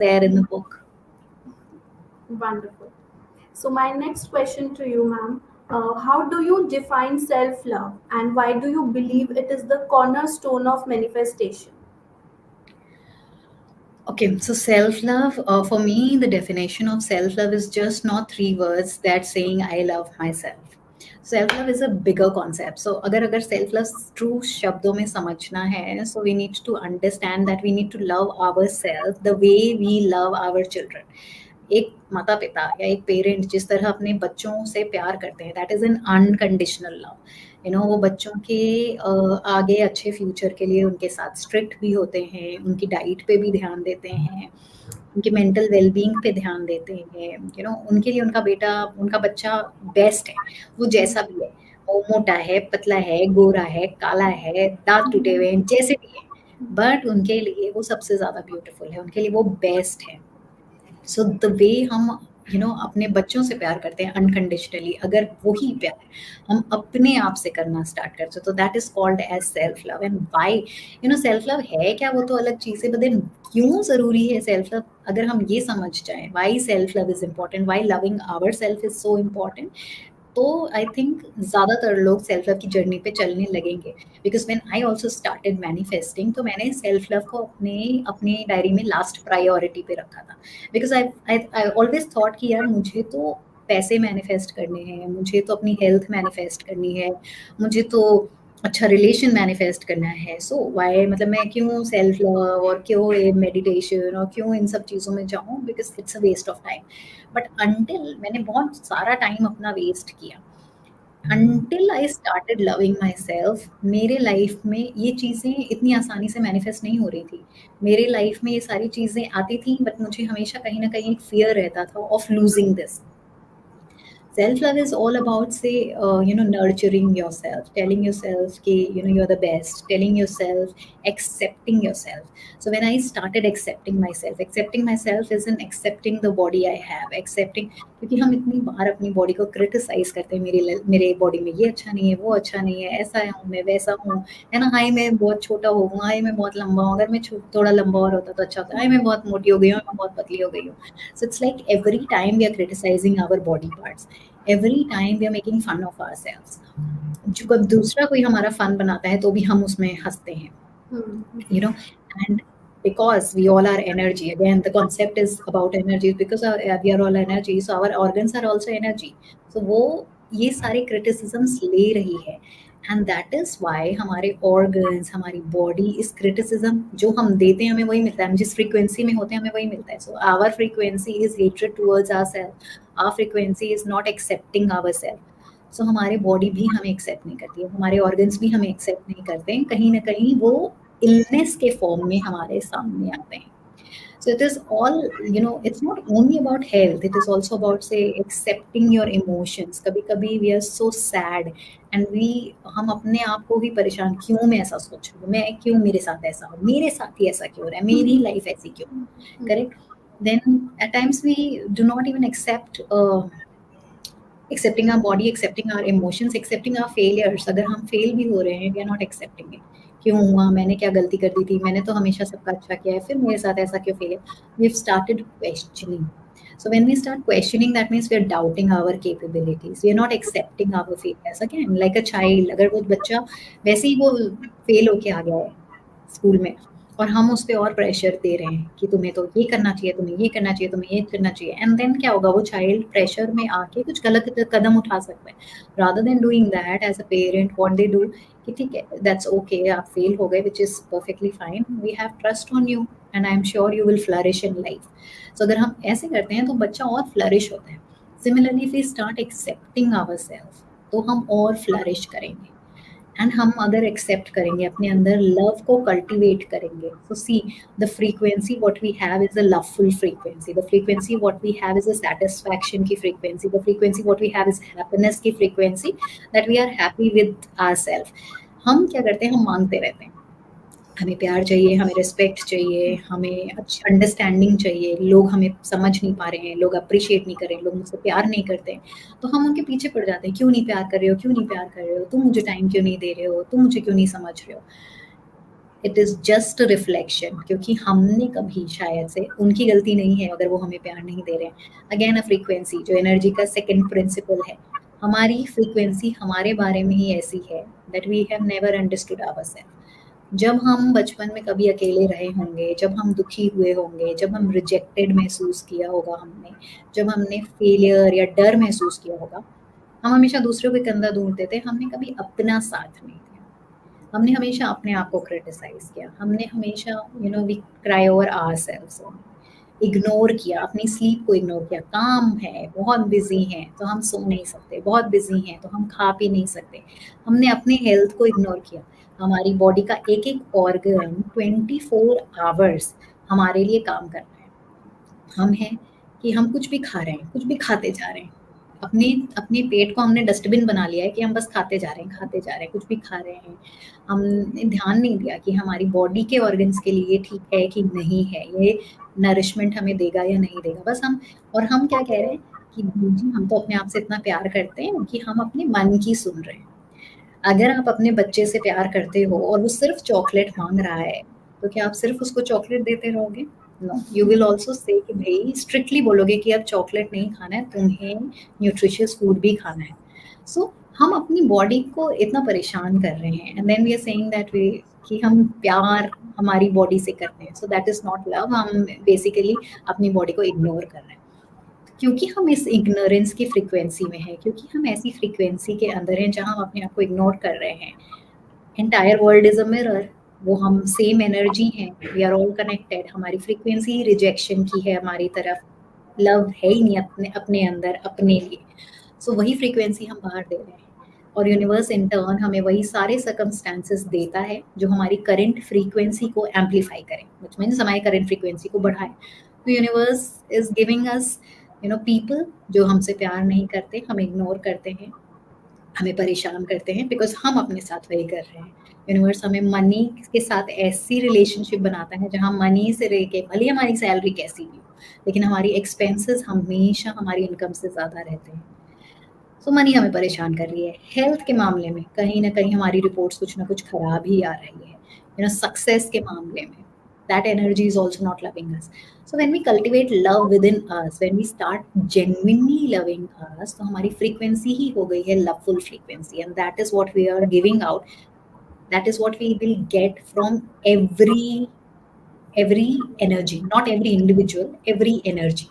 there in the book. Wonderful. So, my next question to you, ma'am, how do you define self love and why do you believe it is the cornerstone of manifestation? Okay, so self love, for me, the definition of self love is just not three words that saying I love myself. Self love is a bigger concept. So, अगर self love true शब्दों में समझना है, so we need to understand that we need to love ourselves the way we love our children. एक माता पिता या एक पेरेंट जिस तरह अपने बच्चों से प्यार करते हैं, that is an unconditional love. वो बच्चों के आगे अच्छे फ्यूचर के लिए उनके साथ स्ट्रिक्ट भी होते हैं, उनकी डाइट पे भी ध्यान देते हैं, उनके मेंटल वेलबींग पे ध्यान देते हैं. उनके लिए उनका बच्चा बेस्ट है, वो जैसा भी है. वो मोटा है, पतला है, गोरा है, काला है, दांत टूटे हुए हैं, जैसे भी है, बट उनके लिए वो सबसे ज्यादा ब्यूटीफुल है, उनके लिए वो बेस्ट है. सो द वे हम अपने बच्चों से प्यार करते हैं अनकंडीशनली, अगर वही प्यार हम अपने आप से करना स्टार्ट करते हैं, तो that is called as self love. And why self love है क्या, वो तो अलग चीज है, बट देन क्यों जरूरी है सेल्फ लव, अगर हम ये समझ जाए why self love is important, why loving our self is so important, तो आई थिंक ज़्यादातर लोग सेल्फ लव की जर्नी पे चलने लगेंगे. Because when I also started manifesting, तो मैंने सेल्फ लव को अपने अपने डायरी में लास्ट प्रायोरिटी पे रखा था. Because I I always thought कि यार मुझे तो पैसे मैनिफेस्ट करने हैं, मुझे तो अपनी हेल्थ मैनिफेस्ट करनी है, मुझे तो अच्छा रिलेशन मैनिफेस्ट करना है. सो वाई, मतलब मैं क्यों सेल्फ लव और क्यों ये मेडिटेशन और क्यों इन सब चीज़ों में जाऊँ, because it's a waste of time. But until मैंने बहुत सारा टाइम अपना वेस्ट किया, until I started loving my self, मेरे लाइफ में ये चीज़ें इतनी आसानी से मैनिफेस्ट नहीं हो रही थी. मेरे लाइफ में ये सारी चीज़ें आती थी, बट मुझे हमेशा कहीं ना कहीं एक फियर रहता था of losing this. Self love is all about, say, nurturing yourself, telling yourself कि you're the best, telling yourself, accepting yourself. So when I started accepting myself is in accepting the body I have, accepting, क्योंकि हम इतनी बार अपनी body को criticise करते हैं, मेरे body में ये अच्छा नहीं है, वो अच्छा नहीं है, ऐसा हूँ मैं, वैसा हूँ, है ना. हाय मैं बहुत छोटा हो गया, हाय मैं बहुत लंबा हूँ, अगर मैं थोड़ा लंबा और होता तो अच्छा होता, हाय मैं बहुत मोटी हो गई हूँ, मैं बहुत पतली हो गई हूँ. So it's like every time we are criticizing our body parts, every time we are making fun of ourselves. जो कब दूसरा कोई हमारा फन बनाता है तो भी हम उसमें हंसते हैं, you know. And because we all are energy, again the concept is about energy, because we are all energy, so our organs are also energy. So वो ये सारे criticisms ले रही है, एंड दैट इज वाई हमारे organs, हमारी body इस criticism जो हम देते हैं हमें वही मिलता है, हम जिस फ्रीक्वेंसी में होते हैं हमें वही मिलता है. So our frequency is hatred towards our self, our frequency is not accepting our self. So हमारी बॉडी भी हमें एक्सेप्ट नहीं करती है, हमारे ऑर्गन्स भी हमें एक्सेप्ट नहीं करते हैं, कहीं ना कहीं वो इलनेस के फॉर्म में हमारे सामने आते हैं. So it is all, it's not only about health, it is also about, say, accepting your emotions. कभी कभी we are so sad and हम अपने आप को भी परेशान, क्यों मैं ऐसा सोच रही हूँ, मैं क्यों, मेरे साथ ऐसा हो, मेरे साथ ही ऐसा क्यों हो रहा है, मेरी लाइफ ऐसी क्यों, correct. Then at times we do not even accepting our body, accepting our emotions, accepting our failures. अगर हम फेल भी हो रहे हैं, we are not accepting it. क्यों हुआ, मैंने क्या गलती कर दी थी, मैंने तो हमेशा सबका अच्छा किया है, फिर मेरे साथ ऐसा क्यों फेल है. We've started questioning. So when we start questioning, that means we are doubting our capabilities. We are not accepting our failures. Again, like a child, अगर वो बच्चा वैसे ही वो फेल होके आ गया है स्कूल में, और हम उस पे और प्रेशर दे रहे हैं कि तुम्हें तो ये करना चाहिए, तुम्हें ये करना चाहिए, तुम्हें ये करना चाहिए, एंड देन क्या होगा, वो चाइल्ड प्रेशर में आके कुछ गलत कदम उठा सकता है. Rather than doing that as a parent, what they do कि ठीक है, दैट्स ओके, आप फेल हो गए, which is perfectly fine, we have trust on you and I am sure you will flourish in life. So अगर हम ऐसे करते हैं तो बच्चा और फ्लरिश होता है. Similarly if we start accepting our self, तो हम और फ्लरिश करेंगे. एंड हम अगर एक्सेप्ट करेंगे, अपने अंदर लव को कल्टीवेट करेंगे, तो see, the frequency what we have is a loveful frequency, the frequency what we have is a satisfaction की frequency, the frequency what we have is happiness की frequency, that we are happy with our self. हम क्या करते हैं, हम मांगते रहते हैं, हमें प्यार चाहिए, हमें रिस्पेक्ट चाहिए, हमें अच्छी अंडरस्टैंडिंग चाहिए, लोग हमें समझ नहीं पा रहे हैं, लोग अप्रिशिएट नहीं कर रहे हैं, लोग मुझसे प्यार नहीं करते हैं, तो हम उनके पीछे पड़ जाते हैं, क्यों नहीं प्यार कर रहे हो, क्यों नहीं प्यार कर रहे हो, तुम मुझे टाइम क्यों नहीं दे रहे हो, तुम मुझे क्यों नहीं समझ रहे हो. इट इज़ जस्ट रिफ्लेक्शन, क्योंकि हमने कभी शायद से, उनकी गलती नहीं है अगर वो हमें प्यार नहीं दे रहे हैं। अगेन अ फ्रीक्वेंसी, जो एनर्जी का सेकंड प्रिंसिपल है, हमारी फ्रीक्वेंसी हमारे बारे में ही ऐसी है that we have never understood ourselves. जब हम बचपन में कभी अकेले रहे होंगे, जब हम दुखी हुए होंगे, जब हम रिजेक्टेड महसूस किया होगा हमने, जब हमने फेलियर या डर महसूस किया होगा, हम हमेशा दूसरों के कंधा ढूंढते थे, हमने कभी अपना साथ नहीं दिया। हमने हमेशा अपने आप को क्रिटिसाइज किया, हमने हमेशा we cry over ourselves, ignore किया, अपनी स्लीप को इग्नोर किया। काम है, बहुत बिजी हैं तो हम सो नहीं सकते, बहुत बिजी हैं तो हम खा पी नहीं सकते। हमने अपने हेल्थ को इग्नोर किया। हमारी बॉडी का एक एक ऑर्गन 24 आवर्स हमारे लिए काम कर रहा है। हम हैं कि हम कुछ भी खा रहे हैं, कुछ भी खाते जा रहे हैं। अपने अपने पेट को हमने डस्टबिन बना लिया है कि हम बस खाते जा रहे हैं, खाते जा रहे हैं, कुछ भी खा रहे हैं। हमने ध्यान नहीं दिया कि हमारी बॉडी के ऑर्गन्स के लिए ये ठीक है कि नहीं है, ये नरिशमेंट हमें देगा या नहीं देगा। बस हम क्या कह रहे हैं कि जी, हम तो अपने आप से इतना प्यार करते हैं कि हम अपने मन की सुन रहे हैं। अगर आप अपने बच्चे से प्यार करते हो और वो सिर्फ चॉकलेट मांग रहा है, तो क्या आप सिर्फ उसको चॉकलेट देते रहोगे? No, you will also say कि भाई, स्ट्रिक्टली बोलोगे कि अब चॉकलेट नहीं खाना है, तुम्हें न्यूट्रिशियस फूड भी खाना है। सो हम अपनी बॉडी को इतना परेशान कर रहे हैं, and then we are saying that we कि हम प्यार हमारी बॉडी से करते हैं। So that is not love. हम बेसिकली अपनी बॉडी को इग्नोर कर रहे हैं, क्योंकि हम इस इग्नोरेंस की फ्रीक्वेंसी में हैं, क्योंकि हम ऐसी फ्रीक्वेंसी के अंदर हैं जहाँ हम अपने आप को इग्नोर कर रहे हैं। Entire world is a mirror. वो हम सेम एनर्जी हैं, वी आर ऑल कनेक्टेड। हमारी फ्रीक्वेंसी ही रिजेक्शन की है हमारी तरफ, लव है ही नहीं अपने अपने अंदर अपने लिए। सो वही फ्रीक्वेंसी हम बाहर दे रहे हैं, और यूनिवर्स इन टर्न हमें वही सारे सर्कमस्टांसेस देता है जो हमारी करंट फ्रीक्वेंसी को एम्पलीफाई करें, व्हिच मीन्स हमारी करंट फ्रीक्वेंसी को बढ़ाएं। तो universe is giving us people जो हमसे प्यार नहीं करते, हम इग्नोर करते हैं, हमें परेशान करते हैं, बिकॉज हम अपने साथ वही कर रहे हैं। यूनिवर्स हमें मनी के साथ ऐसी रिलेशनशिप बनाता है जहाँ मनी से लेके, भले ही हमारी सैलरी कैसी भी हो, लेकिन हमारी एक्सपेंसेस हमेशा हमारी इनकम से ज़्यादा रहते हैं। सो मनी हमें परेशान कर रही है। हेल्थ के मामले में कहीं ना कहीं हमारी रिपोर्ट्स कुछ ना कुछ खराब ही आ रही है। सक्सेस के मामले में that energy is also not loving us. So when we cultivate love within us, when we start genuinely loving us, तो हमारी frequency ही हो गई है loveful frequency, and that is what we are giving out. That is what we will get from every energy, not every individual, every energy.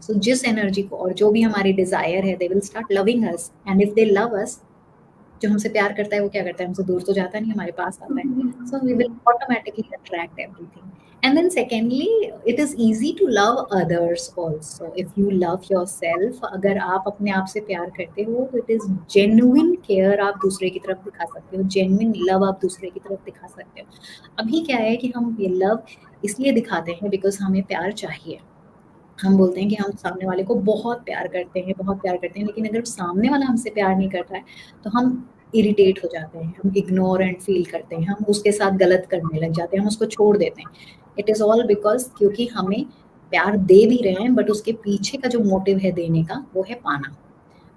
So जिस energy को और जो भी हमारी डिजायर है, they will start loving us, and if they love us, जो हमसे प्यार करता है वो क्या करता है, हमसे दूर तो जाता नहीं, हमारे पास आता है। So we will automatically attract everything. And then secondly, it is easy to love others also if you love your self. अगर आप अपने आप से प्यार करते हो तो इट इज जेन्युइन केयर आप दूसरे की तरफ दिखा सकते हो, जेन्युइन लव आप दूसरे की तरफ दिखा सकते हो। अभी क्या है कि हम ये लव इसलिए दिखाते हैं बिकॉज हमें प्यार चाहिए। हम बोलते हैं कि हम सामने वाले को बहुत प्यार करते हैं, बहुत प्यार करते हैं, लेकिन अगर सामने वाला हमसे प्यार नहीं करता है तो हम इरिटेट हो जाते हैं, हम इग्नोर एंड फील करते हैं, हम उसके साथ गलत करने लग जाते हैं, हम उसको छोड़ देते हैं। इट इज़ ऑल बिकॉज क्योंकि हमें प्यार दे भी रहे हैं, बट उसके पीछे का जो मोटिव है देने का, वो है पाना।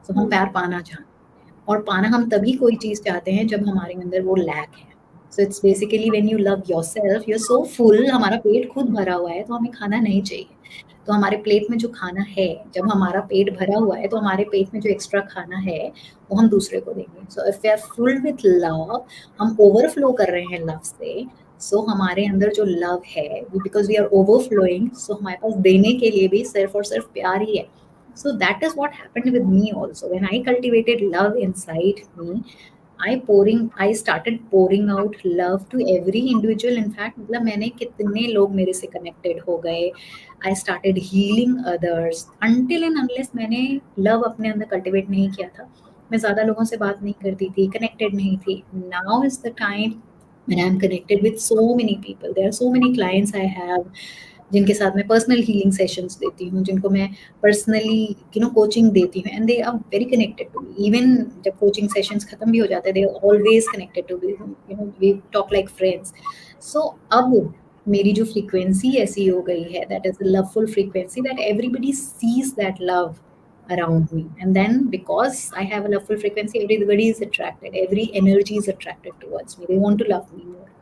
तो हम प्यार पाना चाहते हैं, और पाना हम तभी कोई चीज़ चाहते हैं जब हमारे अंदर वो लैक है। So it's basically when you love yourself, you are so full, हमारा पेट खुद भरा हुआ है तो हमें खाना नहीं चाहिए। तो हमारे प्लेट में जो खाना है, जब हमारा पेट भरा हुआ है तो हमारे पेट में जो एक्स्ट्रा खाना है वो हम दूसरे को देंगे। So if we are full with love, हम ओवरफ्लो कर रहे हैं लव से, सो हमारे अंदर जो लव है, बिकॉज वी आर ओवरफ्लोइंग, सो हमारे पास देने के लिए भी सिर्फ और सिर्फ प्यार ही है। So that is what happened with me also. When I cultivated love inside me, I started pouring out love to every individual. In fact, मतलब मैंने कितने लोग मेरे से connected हो गए. I started healing others. Until and unless मैंने love अपने अंदर cultivate नहीं किया था, मैं ज़्यादा लोगों से बात नहीं करती थी, connected नहीं थी. Now is the time when I'm connected with so many people. There are so many clients I have जिनके साथ मैं पर्सनल हीलिंग सेशंस देती हूँ, जिनको मैं पर्सनली कोचिंग देती हूँ, and they are very connected to me. Even जब कोचिंग सेशंस खत्म भी हो जाते हैं, they are always connected to me, we talk like friends. So अब मेरी जो फ्रीक्वेंसी ऐसी हो गई है, that is a loveful frequency, that everybody sees that love around me, and then because I have a loveful frequency, everybody is attracted, every energy is attracted towards me, they want to love me more.